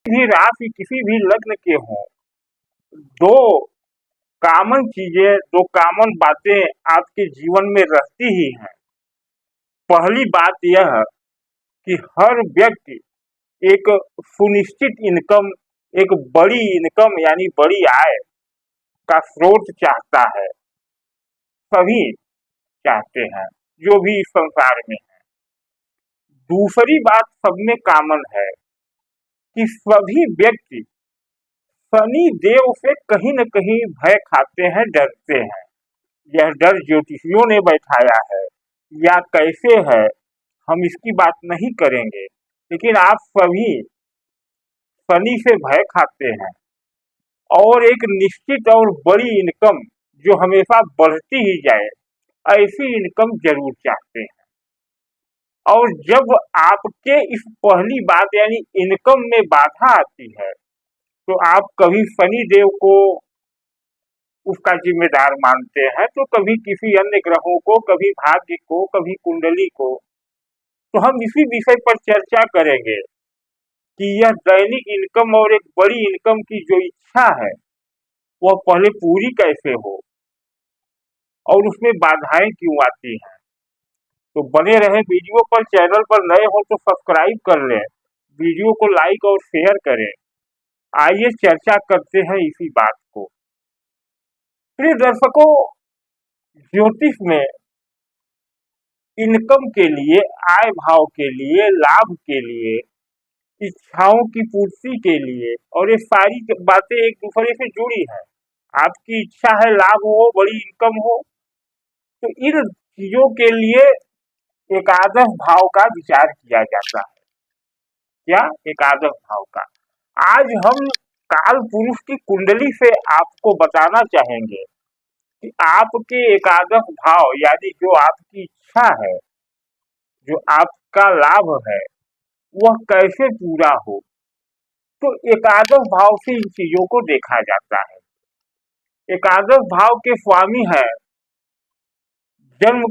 भी राशि किसी भी लग्न के हों, दो कॉमन चीजें, दो कॉमन बातें आपके जीवन में रहती ही हैं। पहली बात यह है कि हर व्यक्ति एक सुनिश्चित इनकम, एक बड़ी इनकम यानी बड़ी आय का स्रोत चाहता है। सभी चाहते हैं जो भी इस संसार में है। दूसरी बात सब में कॉमन है कि सभी व्यक्ति शनि देव से कहीं न कहीं भय खाते हैं, डरते हैं। यह डर ज्योतिषियों ने बैठाया है या कैसे है, हम इसकी बात नहीं करेंगे, लेकिन आप सभी शनि से भय खाते हैं और एक निश्चित और बड़ी इनकम जो हमेशा बढ़ती ही जाए, ऐसी इनकम जरूर चाहते हैं। और जब आपके इस पहली बात यानी इनकम में बाधा आती है, तो आप कभी शनि देव को उसका जिम्मेदार मानते हैं, तो कभी किसी अन्य ग्रहों को, कभी भाग्य को, कभी कुंडली को। तो हम इसी विषय पर चर्चा करेंगे कि यह दैनिक इनकम और एक बड़ी इनकम की जो इच्छा है वह पहले पूरी कैसे हो और उसमें बाधाएं क्यों आती हैं। तो बने रहे वीडियो पर। चैनल पर नए हो तो सब्सक्राइब कर लें, वीडियो को लाइक और शेयर करें। आइए चर्चा करते हैं इसी बात को। प्रिय दर्शकों, ज्योतिष में इनकम के लिए, आय भाव के लिए, लाभ के लिए, इच्छाओं की पूर्ति के लिए, और ये सारी बातें एक दूसरे से जुड़ी हैं। आपकी इच्छा है लाभ हो, बड़ी इनकम हो, तो इन चीजों के लिए एकादश भाव का विचार किया जाता है। क्या? एकादश भाव का। आज हम काल पुरुष की कुंडली से आपको बताना चाहेंगे कि आपके एकादश भाव यानी जो आपकी इच्छा है, जो आपका लाभ है, वह कैसे पूरा हो। तो एकादश भाव से इन चीजों को देखा जाता है। एकादश भाव के स्वामी है जन्म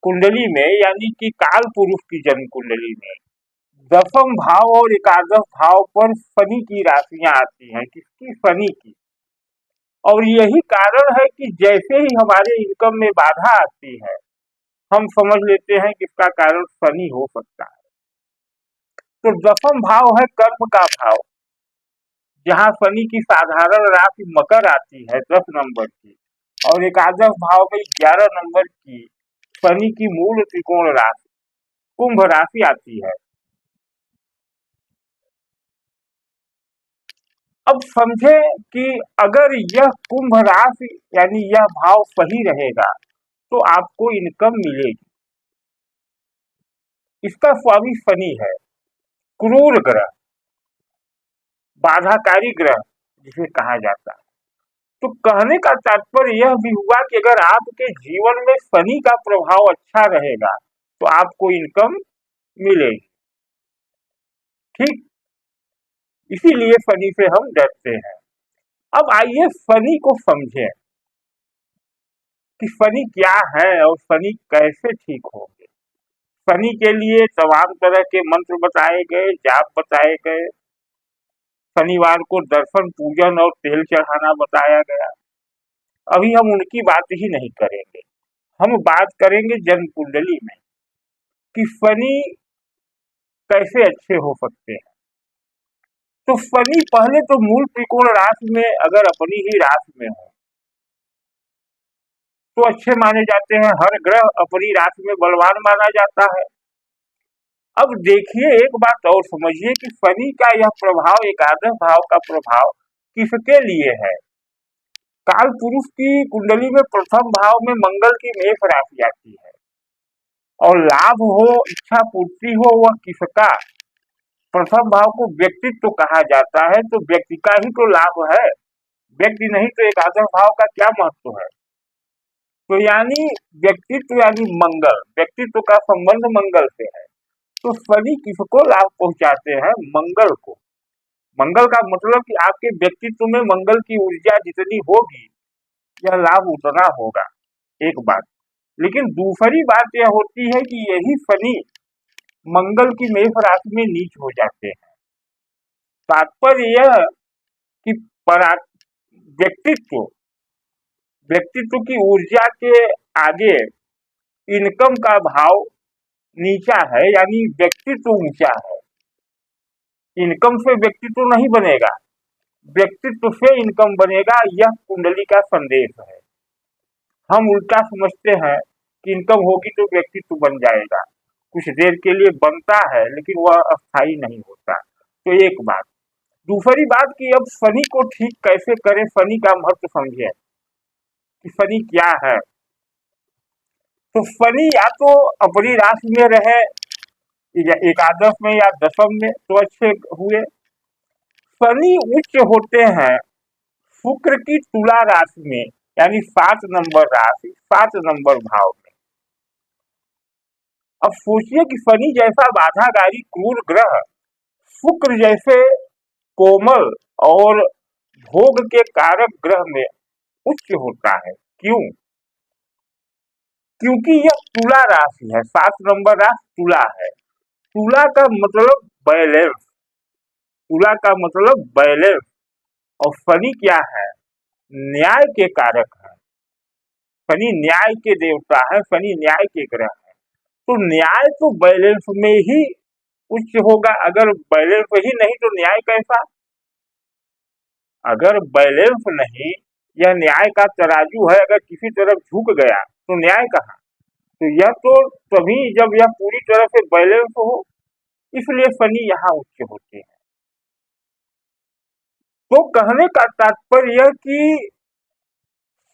कुंडली में यानी कि काल पुरुष की जन्म कुंडली में दसम भाव और एकादश भाव पर शनि की राशियां आती हैं। किसकी? शनि की। और यही कारण है कि जैसे ही हमारे इनकम में बाधा आती है, हम समझ लेते हैं कि इसका कारण शनि हो सकता है। तो दसम भाव है कर्म का भाव, जहां शनि की साधारण राशि मकर आती है 10 नंबर की, और एकादश भाव में 11 नंबर की शनि की मूल त्रिकोण राशि कुंभ राशि आती है। अब समझे कि अगर यह कुंभ राशि यानी यह भाव सही रहेगा तो आपको इनकम मिलेगी। इसका स्वामी शनि है, क्रूर ग्रह, बाधाकारी ग्रह जिसे कहा जाता है। तो कहने का तात्पर्य यह भी हुआ कि अगर आपके जीवन में शनि का प्रभाव अच्छा रहेगा तो आपको इनकम मिलेगी। ठीक, इसीलिए शनि से हम डरते हैं। अब आइए शनि को समझें कि शनि क्या है और शनि कैसे ठीक होंगे। शनि के लिए तमाम तरह के मंत्र बताए गए, जाप बताए गए, शनिवार को दर्शन, पूजन और तेल चढ़ाना बताया गया। अभी हम उनकी बात ही नहीं करेंगे, हम बात करेंगे जन्म कुंडली में कि शनि कैसे अच्छे हो सकते हैं। तो शनि पहले तो मूल त्रिकोण राशि में अगर अपनी ही राशि में हो तो अच्छे माने जाते हैं। हर ग्रह अपनी राशि में बलवान माना जाता है। अब देखिए, एक बात और समझिए कि शनि का यह प्रभाव, एकादश भाव का प्रभाव किसके लिए है। काल पुरुष की कुंडली में प्रथम भाव में मंगल की मेष राशि आती है, और लाभ हो, इच्छा पूर्ति हो, वह किसका? प्रथम भाव को व्यक्तित्व कहा जाता है, तो व्यक्ति का ही तो लाभ है। व्यक्ति नहीं तो एकादश भाव का क्या महत्व है। तो यानी व्यक्तित्व यानी मंगल, व्यक्तित्व का संबंध मंगल से है। तो शनि किसको लाभ पहुंचाते हैं? मंगल को। मंगल का मतलब कि आपके व्यक्तित्व में मंगल की ऊर्जा जितनी होगी, यह लाभ उतना होगा। एक बात। लेकिन दूसरी बात यह होती है कि यही शनि मंगल की मेष राशि में नीच हो जाते हैं। तात्पर्य यह कि परा व्यक्तित्व व्यक्तित्व की ऊर्जा के आगे इनकम का भाव नीचा है, यानी व्यक्तित्व ऊंचा है। इनकम से व्यक्तित्व नहीं बनेगा, व्यक्तित्व से इनकम बनेगा, यह कुंडली का संदेश है। हम उल्टा समझते हैं कि इनकम होगी तो व्यक्तित्व बन जाएगा, कुछ देर के लिए बनता है लेकिन वह अस्थायी नहीं होता। तो एक बात। दूसरी बात कि अब शनि को ठीक कैसे करें, शनि का महत्व समझें कि शनि क्या है। तो शनि या तो अपनी राशि में रहे, या एकादश में या दशम में, तो अच्छे हुए। शनि उच्च होते हैं शुक्र की तुला राशि में, यानी 7 नंबर राशि, 7 नंबर भाव में। अब सोचिए कि शनि जैसा बाधाकारी क्रूर ग्रह शुक्र जैसे कोमल और भोग के कारक ग्रह में उच्च होता है। क्यों? क्योंकि यह तुला राशि है, 7 नंबर राशि तुला है। तुला का मतलब बैलेंस, तुला का मतलब बैलेंस। और शनि क्या है? न्याय के कारक है। शनि न्याय के देवता है, शनि न्याय के ग्रह है। तो न्याय तो बैलेंस में ही उच्च होगा। अगर बैलेंस ही नहीं तो न्याय कैसा? अगर बैलेंस नहीं, यह न्याय का तराजू है, अगर किसी तरफ झुक गया तो न्याय कहाँ? तो यह तो तभी जब यह पूरी तरह से बैलेंस हो, इसलिए शनि यहाँ उच्च होते हैं। तो कहने का तात्पर्य कि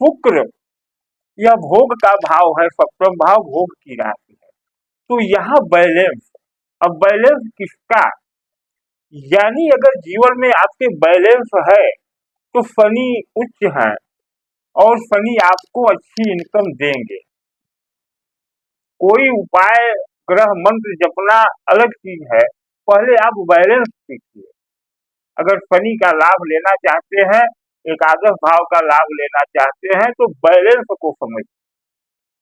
शुक्र यह भोग का भाव है, सप्तम भाव भोग की राशि है। तो यहाँ बैलेंस। अब बैलेंस किसका? यानी अगर जीवन में आपके बैलेंस है तो शनि उच्च है और शनि आपको अच्छी इनकम देंगे। कोई उपाय ग्रह मंत्र जपना अलग चीज है, पहले आप बैलेंस सीखिए। अगर शनि का लाभ लेना चाहते हैं, एकादश भाव का लाभ लेना चाहते हैं, तो बैलेंस को समझिए।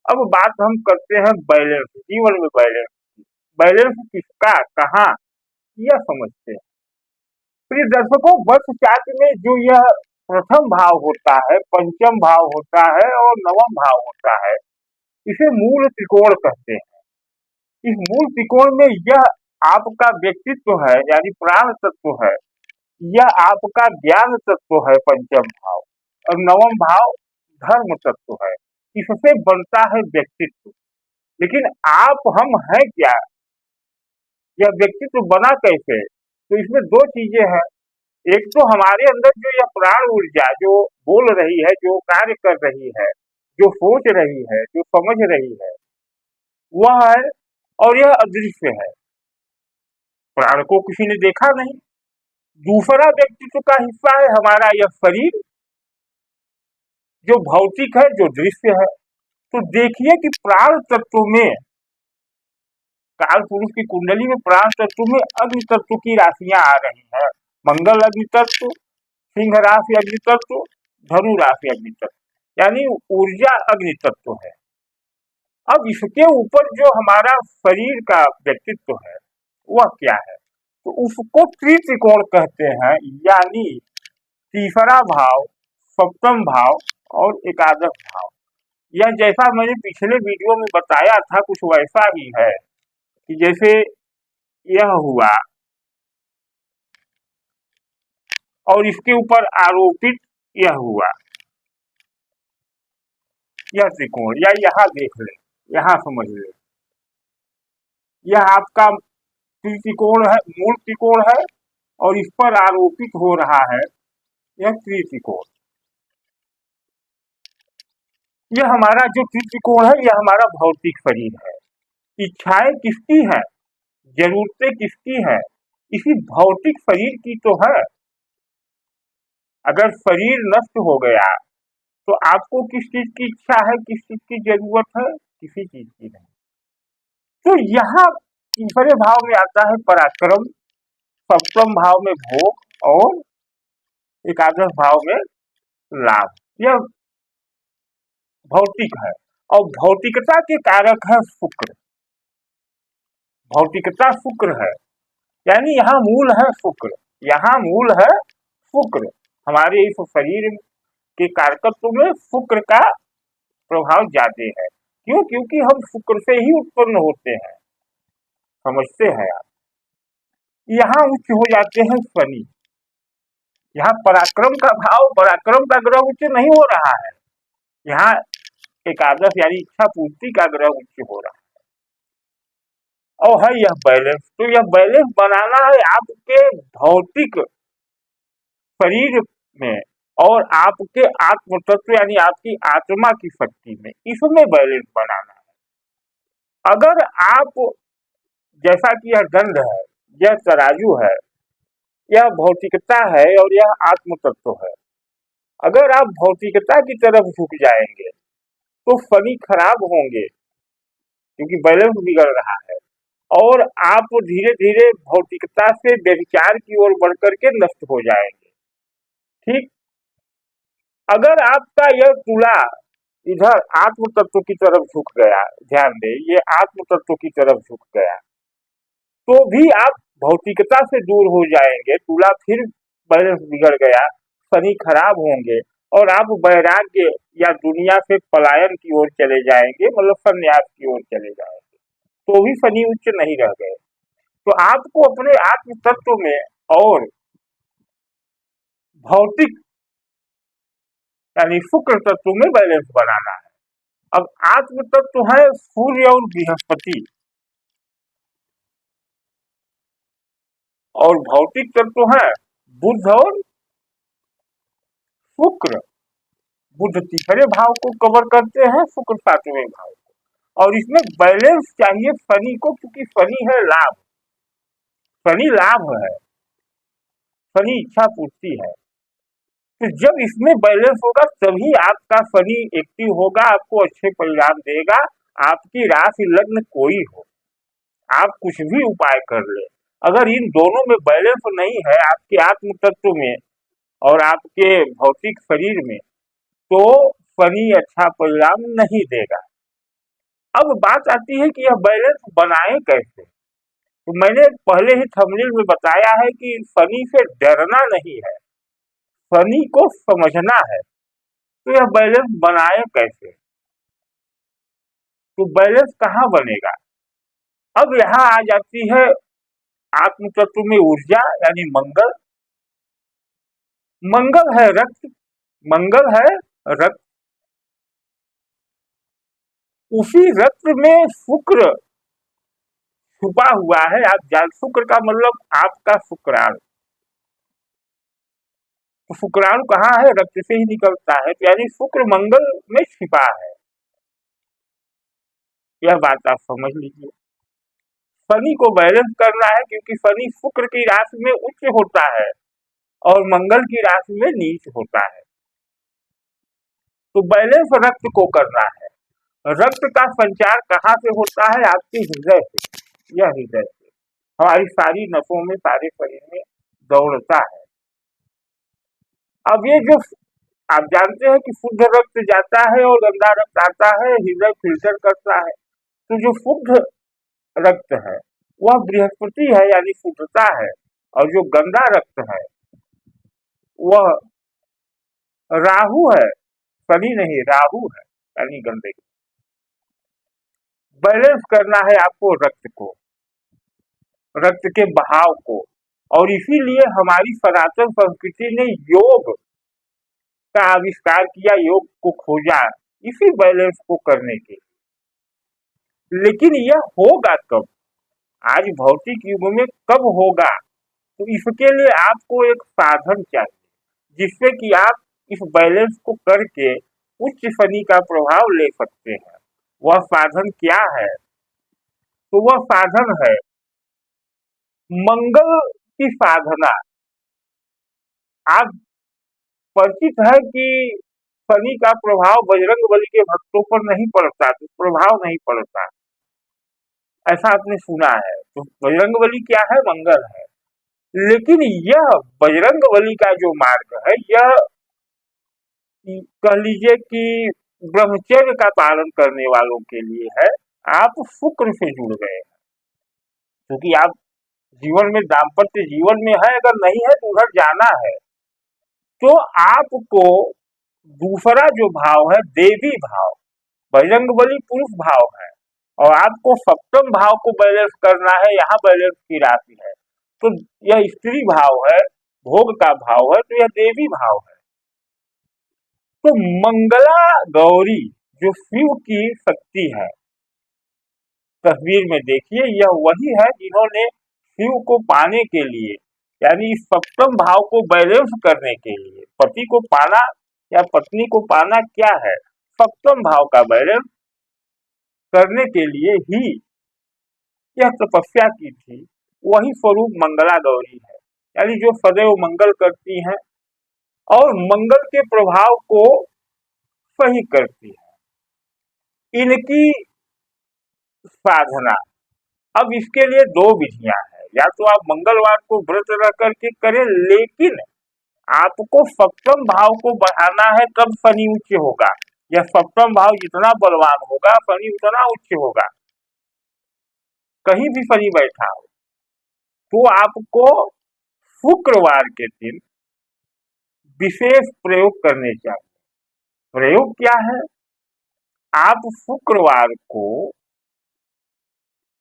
अब बात हम करते हैं बैलेंस, जीवन में बैलेंस। बैलेंस किसका, कहाँ, यह समझते हैं। प्रिय दर्शकों, वर्ष चार्ट में जो यह प्रथम भाव होता है, पंचम भाव होता है और नवम भाव होता है, इसे मूल त्रिकोण कहते हैं। इस मूल त्रिकोण में यह आपका व्यक्तित्व है, यानी प्राण तत्व है। यह आपका ज्ञान तत्व है, पंचम भाव। और नवम भाव धर्म तत्व है। इससे बनता है व्यक्तित्व। लेकिन आप हम हैं क्या? यह व्यक्तित्व बना कैसे? तो इसमें दो चीजें हैं। एक तो हमारे अंदर जो यह प्राण ऊर्जा जो बोल रही है, जो कार्य कर रही है, जो सोच रही है, जो समझ रही है, वह है। और यह अदृश्य है, प्राण को किसी ने देखा नहीं। दूसरा व्यक्तित्व का हिस्सा है हमारा यह शरीर, जो भौतिक है, जो दृश्य है। तो देखिए कि प्राण तत्व में, काल पुरुष की कुंडली में प्राण तत्व में अग्नि तत्व की राशियां आ रही हैं। मंगल अग्नि तत्व, सिंह राशि अग्नि तत्व, धनु राशि अग्नि तत्व, यानी ऊर्जा अग्नि तत्व है। अब इसके ऊपर जो हमारा शरीर का व्यक्तित्व है वह क्या है? तो उसको त्रिकोण कहते हैं, यानी तीसरा भाव, सप्तम भाव और एकादश भाव। यह जैसा मैंने पिछले वीडियो में बताया था कुछ वैसा ही है कि जैसे यह हुआ और इसके ऊपर आरोपित यह हुआ, यह त्रिकोण, या यहाँ देख ले, यहाँ समझ ले, यह आपका त्रिकोण है, मूल त्रिकोण है, और इस पर आरोपित हो रहा है यह त्रिकोण। यह हमारा जो त्रिकोण है, यह हमारा भौतिक शरीर है। इच्छाएं किसकी है, जरूरतें किसकी है? इसी भौतिक शरीर की तो है। अगर शरीर नष्ट हो गया तो आपको किस चीज की इच्छा है, किस चीज की जरूरत है? किसी चीज की नहीं। तो यहाँ तीसरे भाव में आता है पराक्रम, सप्तम भाव में भोग और एकादश भाव में लाभ। यह भौतिक है और भौतिकता के कारक है शुक्र। भौतिकता शुक्र है, यानी यहाँ मूल है शुक्र। यहाँ मूल है शुक्र। हमारे इस शरीर के कारकत्व में शुक्र का प्रभाव ज्यादा है। क्यों? क्योंकि हम शुक्र से ही उत्पन्न होते हैं। समझते हैं आप? यहाँ उच्च हो जाते हैं शनि। यहाँ पराक्रम का भाव, पराक्रम का ग्रह उच्च नहीं हो रहा है, यहाँ एकादश यानी इच्छा पूर्ति का ग्रह उच्च हो रहा है। और है यह बैलेंस, तो यह बैलेंस बनाना है आपके भौतिक शरीर में और आपके आत्म तत्व यानी आपकी आत्मा की शक्ति में, इसमें बैलेंस बनाना है। अगर आप, जैसा कि यह दंड है, यह तराजू है, यह भौतिकता है और यह आत्म तत्व है, अगर आप भौतिकता की तरफ झुक जाएंगे तो शनि खराब होंगे क्योंकि बैलेंस बिगड़ रहा है और आप धीरे धीरे भौतिकता से व्यभिचार की ओर बढ़कर के नष्ट हो जाएंगे। ठीक? अगर आपका यह तुला इधर आत्म तत्व की तरफ झुक गया, ध्यान दें, ये आत्म तत्व की तरफ झुक गया, तो भी आप भौतिकता से दूर हो जाएंगे, तुला फिर बैलेंस बिगड़ गया, शनि खराब होंगे और आप वैराग्य या दुनिया से पलायन की ओर चले जाएंगे, मतलब संन्यास की ओर चले जाएंगे, तो भी शनि उच्च नहीं रह गए। तो आपको अपने आत्म तत्व में और भौतिक यानी शुक्र तत्व में बैलेंस बनाना है। अब आत्म तत्व है सूर्य और बृहस्पति और भौतिक तत्व है बुध और शुक्र। बुध तीसरे भाव को कवर करते हैं, शुक्र सातवें भाव को, और इसमें बैलेंस चाहिए शनि को, क्योंकि शनि है लाभ, शनि लाभ है, शनि इच्छा पूर्ति है। तो जब इसमें बैलेंस होगा तभी आपका शनि एक्टिव होगा, आपको अच्छे परिणाम देगा। आपकी राशि लग्न कोई हो, आप कुछ भी उपाय कर ले, अगर इन दोनों में बैलेंस नहीं है, आपके आत्म तत्व में और आपके भौतिक शरीर में, तो शनि अच्छा परिणाम नहीं देगा। अब बात आती है कि यह बैलेंस बनाए कैसे। तो मैंने पहले ही थंबनेल में बताया है कि शनि से डरना नहीं है, शनि को समझना है। तो यह बैलेंस बनाए कैसे? तो बैलेंस कहाँ बनेगा? अब यहाँ आ जाती है आत्म तत्व में ऊर्जा यानी मंगल। मंगल है रक्त, मंगल है रक्त, उसी रक्त में शुक्र छुपा हुआ है। आप जान, शुक्र का मतलब आपका शुक्राणु, तो शुक्राणु कहाँ है? रक्त से ही निकलता है, तो यानी शुक्र मंगल में छिपा है। यह बात आप समझ लीजिए। शनि को बैलेंस करना है क्योंकि शनि शुक्र की राशि में उच्च होता है और मंगल की राशि में नीच होता है। तो बैलेंस रक्त को करना है। रक्त का संचार कहाँ से होता है? आपके हृदय से। यह हृदय से हमारी सारी नसों में, सारे शरीर में दौड़ता है। अब ये जो आप जानते हैं कि शुद्ध रक्त जाता है और गंदा रक्त आता है, हृदय फिल्टर करता है। तो जो शुद्ध रक्त है वह बृहस्पति है यानी शुद्धता है, और जो गंदा रक्त है वह राहु है, शनि नहीं राहु है यानी गंदे। बैलेंस करना है आपको रक्त को, रक्त के बहाव को, और इसीलिए हमारी सनातन संस्कृति ने योग का आविष्कार किया, योग को खोजा इसी बैलेंस को करने के। लेकिन यह होगा कब? आज भौतिक युग में कब होगा? तो इसके लिए आपको एक साधन चाहिए जिससे कि आप इस बैलेंस को करके उच्च शनि का प्रभाव ले सकते हैं। वह साधन क्या है? तो वह साधन है मंगल की साधना। आप परिचित है कि शनि का प्रभाव बजरंगबली के भक्तों पर नहीं पड़ता, तो प्रभाव नहीं पड़ता, ऐसा आपने सुना है। तो बजरंगबली क्या है? मंगल है। लेकिन यह बजरंगबली का जो मार्ग है, यह कह लीजिए कि ब्रह्मचर्य का पालन करने वालों के लिए है। आप शुक्र से जुड़ गए हैं क्योंकि आप जीवन में दाम्पत्य जीवन में है, अगर नहीं है तो उधर जाना है। तो आपको दूसरा जो भाव है देवी भाव, बजरंगबली पुरुष भाव है, और आपको सप्तम भाव को बैलेंस करना है, यहाँ बैलेंस की राशि है। तो यह स्त्री भाव है, भोग का भाव है, तो यह देवी भाव है। तो मंगला गौरी जो शिव की शक्ति है, तस्वीर में देखिए, यह वही है जिन्होंने शिव को पाने के लिए, यानी इस सप्तम भाव को बैलेंस करने के लिए, पति को पाना या पत्नी को पाना क्या है, सप्तम भाव का बैलेंस करने के लिए ही यह तपस्या की थी। वही स्वरूप मंगला गौरी है, यानी जो सदैव मंगल करती हैं और मंगल के प्रभाव को सही करती है। इनकी साधना, अब इसके लिए दो विधियां हैं, या तो आप मंगलवार को व्रत रह करके करें, लेकिन आपको सप्तम भाव को बढ़ाना है, कब शनि उच्च होगा, यह सप्तम भाव जितना बलवान होगा शनि उतना उच्च होगा। कहीं भी शनि बैठा हो तो आपको शुक्रवार के दिन विशेष प्रयोग करने चाहिए। प्रयोग क्या है, आप शुक्रवार को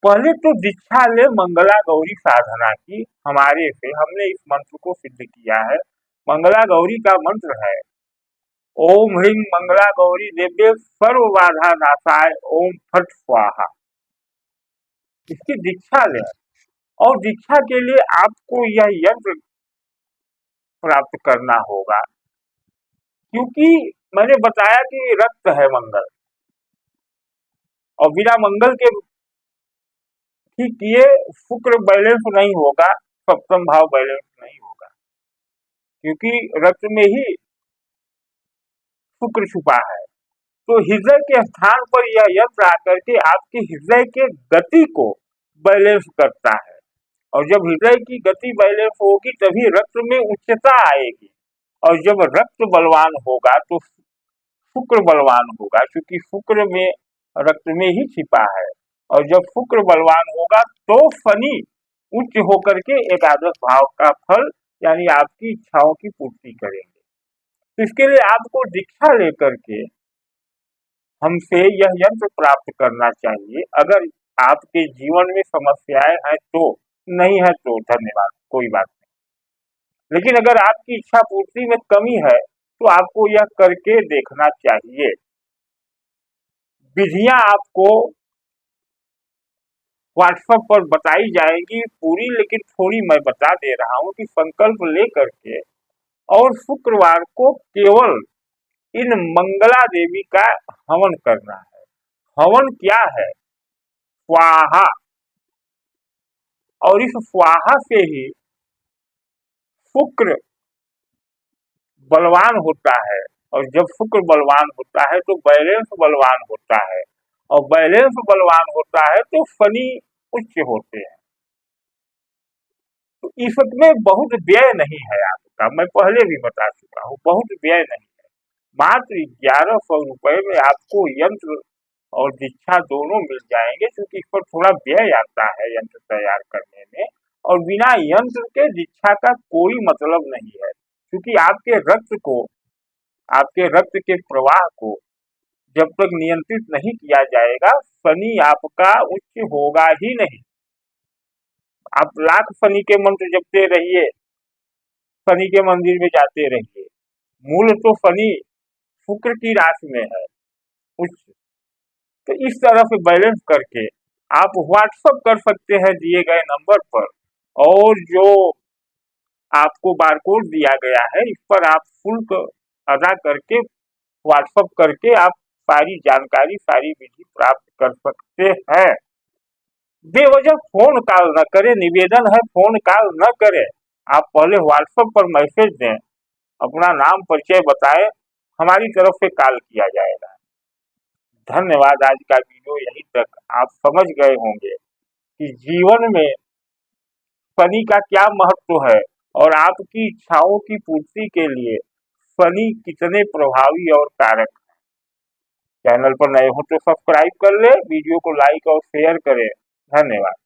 पहले तो दीक्षा ले मंगला गौरी साधना की, हमारे से हमने इस मंत्र को सिद्ध किया है। मंगला गौरी का मंत्र है ओम ह्रीं मंगला गौरी देव्ये सर्व बाधा नाशाय ओम फट स्वाहा। इसकी दीक्षा ले, और दीक्षा के लिए आपको यह यंत्र प्राप्त करना होगा, क्योंकि मैंने बताया कि रक्त है मंगल, और बिना मंगल के ठीक ये शुक्र बैलेंस नहीं होगा, सप्तम भाव बैलेंस नहीं होगा, क्योंकि रक्त में ही शुक्र छुपा है। तो हृदय के स्थान पर यह यंत्र आकर के आपके हृदय के गति को बैलेंस करता है, और जब हृदय की गति बैलेंस होगी तभी रक्त में उच्चता आएगी, और जब रक्त बलवान होगा तो शुक्र बलवान होगा, क्योंकि शुक्र में रक्त में ही छिपा है, और जब शुक्र बलवान होगा तो शनि उच्च होकर के एकादश भाव का फल यानी आपकी इच्छाओं की पूर्ति करेंगे। तो इसके लिए आपको दीक्षा लेकर के हमसे यह यंत्र प्राप्त करना चाहिए। अगर आपके जीवन में समस्याएं हैं तो, नहीं है तो धन्यवाद, कोई बात नहीं। लेकिन अगर आपकी इच्छा पूर्ति में कमी है तो आपको यह करके देखना चाहिए। विधियां आपको व्हाट्सएप पर बताई जाएगी पूरी, लेकिन थोड़ी मैं बता दे रहा हूं कि संकल्प लेकर के और शुक्रवार को केवल इन मंगला देवी का हवन करना है। हवन क्या है, स्वाहा, और इस स्वाहा से ही शुक्र बलवान होता है, और जब शुक्र बलवान होता है तो बैलेंस बलवान होता है, और बैलेंस बलवान होता है तो शनि उच्च होते हैं। तो इसमें बहुत व्यय नहीं है आपका, मैं पहले भी बता चुका हूँ, बहुत व्यय नहीं है। मात्र 1100 रुपए में आपको यंत्र और दीक्षा दोनों मिल जाएंगे, क्योंकि इस पर थोड़ा व्यय आता है यंत्र तैयार करने में, और बिना यंत्र के दीक्षा का कोई मतलब नहीं है, क्योंकि आपके रक्त के प्रवाह को जब तक नियंत्रित नहीं किया जाएगा शनि आपका उच्च होगा ही नहीं। आप लाख शनि के मंत्र जपते रहिए, शनि के मंदिर में जाते रहिए, मूल तो शनि शुक्र की राशि में है उच्च। तो इस तरह से बैलेंस करके आप व्हाट्सएप कर सकते हैं दिए गए नंबर पर, और जो आपको बारकोड दिया गया है इस पर आप शुल्क अदा करके व्हाट्सएप करके आप सारी जानकारी, सारी विधि प्राप्त कर सकते हैं। बेवजह फोन कॉल न करें, निवेदन है फोन कॉल न करें। आप पहले व्हाट्सएप पर मैसेज दें, अपना नाम परिचय बताएं, हमारी तरफ से कॉल किया जाएगा। धन्यवाद। आज का वीडियो यहीं तक। आप समझ गए होंगे कि जीवन में शनि का क्या महत्व है, और आपकी इच्छाओं की पूर्ति के लिए शनि कितने प्रभावी और कारक है। चैनल पर नए हो तो सब्सक्राइब कर ले, वीडियो को लाइक और शेयर करें। धन्यवाद।